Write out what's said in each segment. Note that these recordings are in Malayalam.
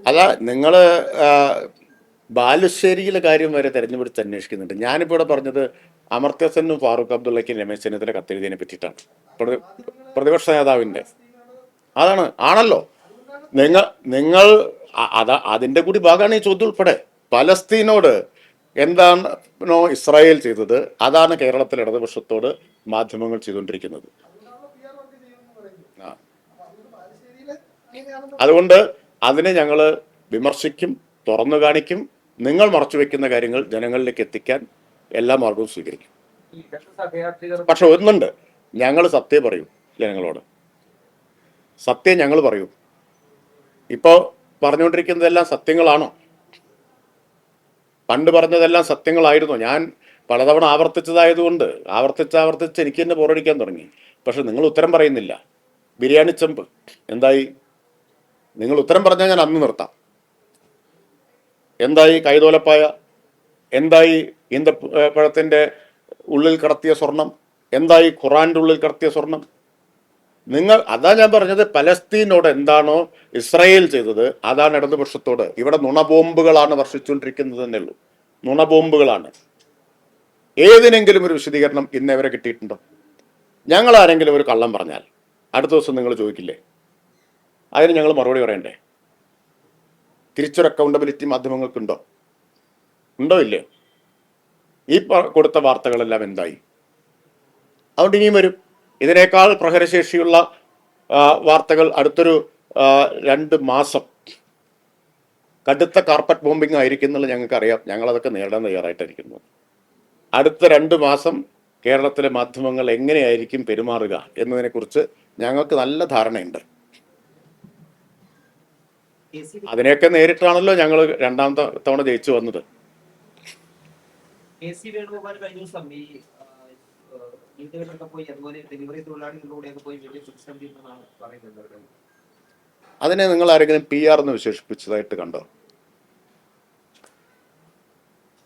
അതാ നിങ്ങള് ബാലുശ്ശേരിയിലെ കാര്യം വരെ തെരഞ്ഞെടുത്ത് അന്വേഷിക്കുന്നുണ്ട്. ഞാനിപ്പോൾ ഇവിടെ പറഞ്ഞത് അമർത്യ സെന്നും ഫാറൂഖ് അബ്ദുള്ളയ്ക്കും രമേശ് ചെന്നിത്തല കത്തെഴുതിയതിനെ പറ്റിയിട്ടാണ്. പ്രതിപക്ഷ നേതാവിന്റെ അതാണ് ആണല്ലോ. നിങ്ങൾ നിങ്ങൾ അതിന്റെ കൂടി ഭാഗമാണ് ഈ ചോദ്യം ഉൾപ്പെടെ. പലസ്തീനോട് എന്താണോ ഇസ്രായേൽ ചെയ്തത്, അതാണ് കേരളത്തിൽ ഇടതുപക്ഷത്തോട് മാധ്യമങ്ങൾ ചെയ്തുകൊണ്ടിരിക്കുന്നത്. അതുകൊണ്ട് അതിനെ ഞങ്ങൾ വിമർശിക്കും, തുറന്നു കാണിക്കും. നിങ്ങൾ മറച്ചുവെക്കുന്ന കാര്യങ്ങൾ ജനങ്ങളിലേക്ക് എത്തിക്കാൻ എല്ലാ മാർഗവും സ്വീകരിക്കും. പക്ഷെ ഒന്നുണ്ട്, ഞങ്ങൾ സത്യം പറയൂ ജനങ്ങളോട്. സത്യം ഞങ്ങൾ പറയൂ. ഇപ്പോൾ പറഞ്ഞുകൊണ്ടിരിക്കുന്നതെല്ലാം സത്യങ്ങളാണോ? പണ്ട് പറഞ്ഞതെല്ലാം സത്യങ്ങളായിരുന്നു. ഞാൻ പലതവണ ആവർത്തിച്ചതായതുകൊണ്ട് ആവർത്തിച്ച് എനിക്ക് തന്നെ ബോറടിക്കാൻ തുടങ്ങി. പക്ഷെ നിങ്ങൾ ഉത്തരം പറയുന്നില്ല. ബിരിയാണി ചെമ്പ് എന്തായി? നിങ്ങൾ ഉത്തരം പറഞ്ഞാൽ ഞാൻ അന്ന് നിർത്താം. എന്തായി കൈതോലപ്പായ? എന്തായി ഈന്തപ്പഴത്തിൻ്റെ ഉള്ളിൽ കടത്തിയ സ്വർണം? എന്തായി ഖുറാൻ്റെ ഉള്ളിൽ കടത്തിയ സ്വർണം? അതാ ഞാൻ പറഞ്ഞത്, പലസ്തീനോട് എന്താണോ ഇസ്രായേൽ ചെയ്തത് അതാണ് ഇടതുപക്ഷത്തോട്. ഇവിടെ നുണബോംബുകളാണ് വർഷിച്ചുകൊണ്ടിരിക്കുന്നത് തന്നെ ഉള്ളൂ. നുണബോംബുകളാണ്. ഏതിനെങ്കിലും ഒരു വിശദീകരണം ഇന്നേവരെ കിട്ടിയിട്ടുണ്ടോ? ഞങ്ങൾ ആരെങ്കിലും ഒരു കള്ളം പറഞ്ഞാൽ അടുത്ത ദിവസം നിങ്ങൾ ചോദിക്കില്ലേ? അതിന് ഞങ്ങൾ മറുപടി പറയണ്ടേ? തിരിച്ചൊരു അക്കൗണ്ടബിലിറ്റി മാധ്യമങ്ങൾക്കുണ്ടോ? ഉണ്ടോ ഇല്ലേ? ഈ കൊടുത്ത വാർത്തകളെല്ലാം എന്തായി? അതുകൊണ്ട് ഇനിയും വരും. ഇതിനേക്കാൾ പ്രഹരശേഷിയുള്ള വാർത്തകൾ അടുത്തൊരു 2 മാസം കടുത്ത കാർപ്പറ്റ് ബോംബിംഗ് ആയിരിക്കും എന്നുള്ളത് ഞങ്ങൾക്കറിയാം. ഞങ്ങളതൊക്കെ നേരിടാൻ തയ്യാറായിട്ടായിരിക്കുന്നു. അടുത്ത 2 മാസം കേരളത്തിലെ മാധ്യമങ്ങൾ എങ്ങനെയായിരിക്കും പെരുമാറുക എന്നതിനെക്കുറിച്ച് ഞങ്ങൾക്ക് നല്ല ധാരണയുണ്ട്. അതിനെയൊക്കെ നേരിട്ടാണല്ലോ ഞങ്ങൾ 2ാമത്തെ തവണ ജയിച്ചു വന്നത്. അതിനെ നിങ്ങൾ ആരെങ്കിലും PR എന്ന് വിശേഷിപ്പിച്ചതായിട്ട് കണ്ടോ?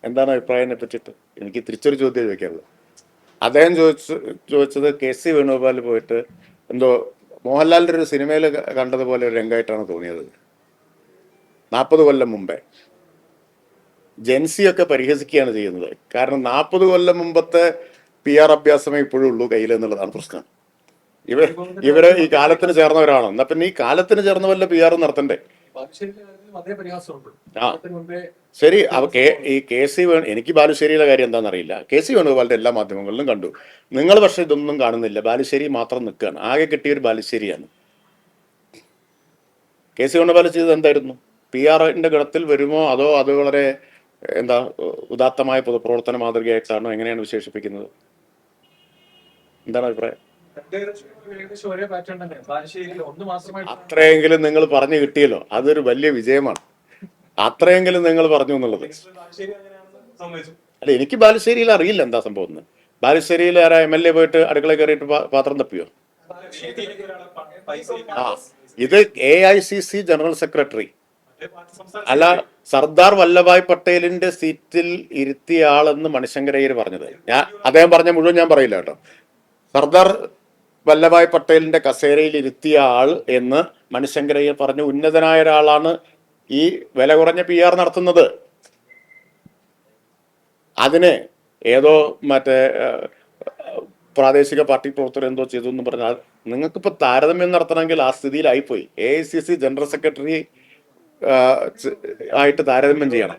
എന്താണ് അഭിപ്രായത്തിനെ പറ്റിയിട്ട്? എനിക്ക് തിരിച്ചൊരു ചോദ്യം ചോദിക്കാറുള്ളത്. അദ്ദേഹം ചോദിച്ചത് KC വേണുഗോപാൽ പോയിട്ട് എന്തോ മോഹൻലാലിൻ്റെ ഒരു സിനിമയിൽ കണ്ടതുപോലെ ഒരു രംഗമായിട്ടാണ് തോന്നിയത്. 40 കൊല്ലം മുമ്പേ ജെൻസിയൊക്കെ പരിഹസിക്കുകയാണ് ചെയ്യുന്നത്. കാരണം 40 കൊല്ലം മുമ്പത്തെ PR അഭ്യാസമേ ഇപ്പോഴും ഉള്ളൂ കയ്യിൽ എന്നുള്ളതാണ് പ്രശ്നം. ഇവര് ഈ കാലത്തിന് ചേർന്നവരാണോ? എന്നാ പിന്നെ ഈ കാലത്തിന് ചേർന്ന വല്ല PR നടത്തണ്ടേ? ശരി. ഈ KC എനിക്ക് ബാലുശ്ശേരിയിലെ കാര്യം എന്താണെന്നറിയില്ല. KC വേണുഗോപാലിന്റെ എല്ലാ മാധ്യമങ്ങളിലും കണ്ടു. നിങ്ങൾ പക്ഷെ ഇതൊന്നും കാണുന്നില്ല. ബാലുശ്ശേരി മാത്രം നിൽക്കുകയാണ്. ആകെ കിട്ടിയൊരു ബാലുശ്ശേരിയാണ്. KC വേണുഗോപാൽ ചെയ്തത് എന്തായിരുന്നു? PR-ന്റെ ഗണത്തിൽ വരുമോ അതോ അത് വളരെ ഉദാത്തമായ പൊതുപ്രവർത്തന മാതൃകയായിട്ടാണോ? എങ്ങനെയാണ് വിശേഷിപ്പിക്കുന്നത്? എന്താണ് അഭിപ്രായം? അത്രയെങ്കിലും നിങ്ങൾ പറഞ്ഞു കിട്ടിയല്ലോ, അതൊരു വലിയ വിജയമാണ്. അത്രയെങ്കിലും നിങ്ങൾ പറഞ്ഞു എന്നുള്ളത്. അല്ല, എനിക്ക് ബാലുശ്ശേരിയിൽ അറിയില്ല എന്താ സംഭവം എന്ന്. ബാലുശ്ശേരിയിൽ ആരാ MLA പോയിട്ട് അടുക്കള കയറിയിട്ട് പാത്രം തപ്പിയോ? ഇത് AICC ജനറൽ സെക്രട്ടറി അല്ല, സർദാർ വല്ലഭായ് പട്ടേലിന്റെ സീറ്റിൽ ഇരുത്തിയ ആളെന്ന് മണിശങ്കരയ്യർ പറഞ്ഞത്. അദ്ദേഹം പറഞ്ഞ മുഴുവൻ ഞാൻ പറയില്ല കേട്ടോ. സർദാർ വല്ലഭായ് പട്ടേലിന്റെ കസേരയിൽ ഇരുത്തിയ ആൾ എന്ന് മണിശങ്കരയ്യർ പറഞ്ഞ ഉന്നതനായ ഒരാളാണ് ഈ വില കുറഞ്ഞ PR നടത്തുന്നത്. അതിന് ഏതോ മറ്റേ പ്രാദേശിക പാർട്ടി പ്രവർത്തകർ എന്തോ ചെയ്തു എന്ന് പറഞ്ഞാൽ നിങ്ങൾക്കിപ്പോൾ താരതമ്യം നടത്തണമെങ്കിൽ ആ സ്ഥിതിയിലായിപ്പോയി. AICC ജനറൽ സെക്രട്ടറി ആയിട്ട് താരതമ്യം ചെയ്യണം.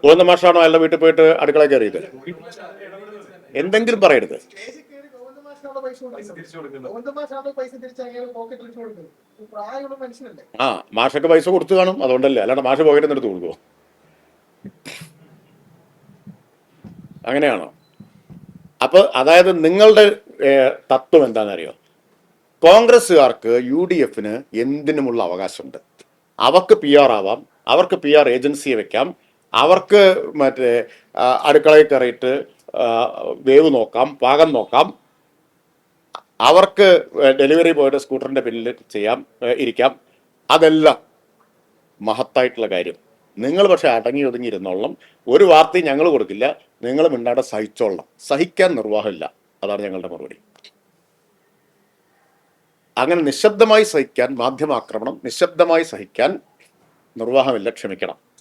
ഗോവിന്ദ മാഷാണോ അയാളുടെ വീട്ടിൽ പോയിട്ട് അടുക്കള കയറിയത്? എന്തെങ്കിലും പറയരുത്. മാഷൊക്കെ പൈസ കൊടുത്തു കാണും, അതുകൊണ്ടല്ലേ. അല്ലാണ്ട് മാഷ് പോക്കറ്റിൽ എടുത്ത് കൊടുക്കുമോ? അങ്ങനെയാണോ? അപ്പൊ അതായത് നിങ്ങളുടെ തത്വം എന്താണെന്നറിയോ? കോൺഗ്രസ്സുകാർക്ക് UDF-ന് എന്തിനുമുള്ള അവകാശമുണ്ട്. അവർക്ക് PR ആവാം, അവർക്ക് PR ഏജൻസിയെ വെക്കാം, അവർക്ക് മറ്റേ അടുക്കളയിൽ കയറിയിട്ട് വേവ് നോക്കാം, പാകം നോക്കാം, അവർക്ക് ഡെലിവറി ബോയുടെ സ്കൂട്ടറിന്റെ പിന്നിൽ ഇരിക്കാം. അതെല്ലാം മഹത്തായിട്ടുള്ള കാര്യം. നിങ്ങൾ പക്ഷെ അടങ്ങി ഒതുങ്ങിയിരുന്നോളണം. ഒരു വാർത്തയും ഞങ്ങൾ കൊടുക്കില്ല. നിങ്ങൾ മിണ്ടാടെ സഹിച്ചോളണം. സഹിക്കാൻ നിർവാഹമില്ല. അതാണ് ഞങ്ങളുടെ മറുപടി. അങ്ങനെ നിശബ്ദമായി സഹിക്കാൻ, മാധ്യമാക്രമണം നിശബ്ദമായി സഹിക്കാൻ നിർവാഹമില്ല, ക്ഷമിക്കണം.